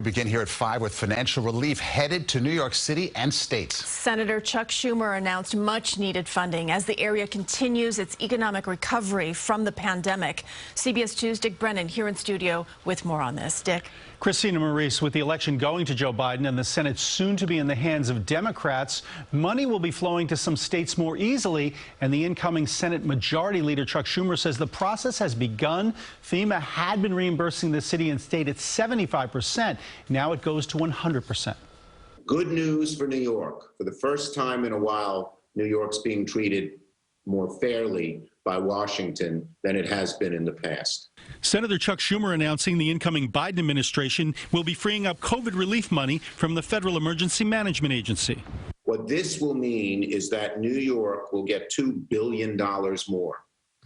We begin here at 5 with financial relief headed to New York City and states. Senator Chuck Schumer announced much-needed funding as the area continues its economic recovery from the pandemic. CBS 2's Dick Brennan here in studio with more on this. Dick. Christina Maurice, with the election going to Joe Biden and the Senate soon to be in the hands of Democrats, money will be flowing to some states more easily, and the incoming Senate Majority Leader Chuck Schumer says the process has begun. FEMA had been reimbursing the city and state at 75%. Now it goes to 100%. Good news for New York. For the first time in a while, New York's being treated more fairly by Washington than it has been in the past. Senator Chuck Schumer announcing the incoming Biden administration will be freeing up COVID relief money from the Federal Emergency Management Agency. What this will mean is that New York will get $2 billion more,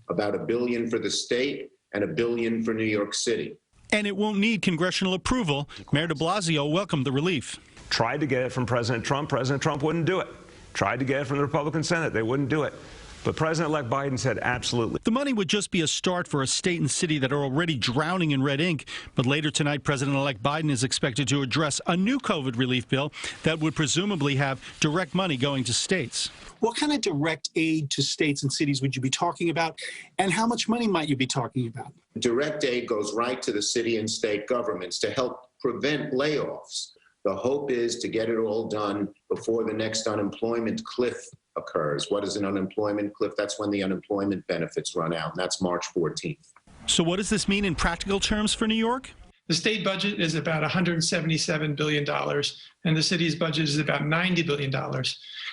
about $1 billion for the state and $1 billion for New York City. And it won't need congressional approval. Mayor de Blasio welcomed the relief. Tried to get it from President Trump. President Trump wouldn't do it. Tried to get it from the Republican Senate. They wouldn't do it. But President-elect Biden said absolutely. The money would just be a start for a state and city that are already drowning in red ink. But later tonight, President-elect Biden is expected to address a new COVID relief bill that would presumably have direct money going to states. What kind of direct aid to states and cities would you be talking about, and how much money might you be talking about? Direct aid goes right to the city and state governments to help prevent layoffs. The hope is to get it all done before the next unemployment cliff occurs. What is an unemployment cliff? That's when the unemployment benefits run out, and that's March 14th. So what does this mean in practical terms for New York? The state budget is about $177 billion, and the city's budget is about $90 billion.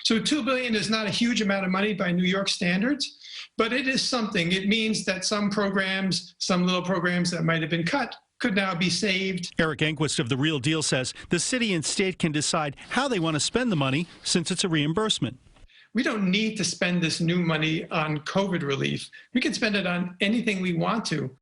So $2 billion is not a huge amount of money by New York standards, but it is something. It means that some programs, some little programs that might have been cut, could now be saved. Eric Enquist of The Real Deal says the city and state can decide how they want to spend the money since it's a reimbursement. We don't need to spend this new money on COVID relief. We can spend it on anything we want to.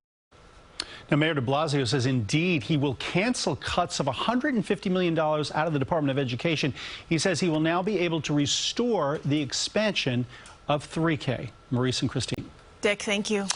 Now, Mayor de Blasio says indeed he will cancel cuts of $150 million out of the Department of Education. He says he will now be able to restore the expansion of 3K. Maurice and Christine. Dick, thank you.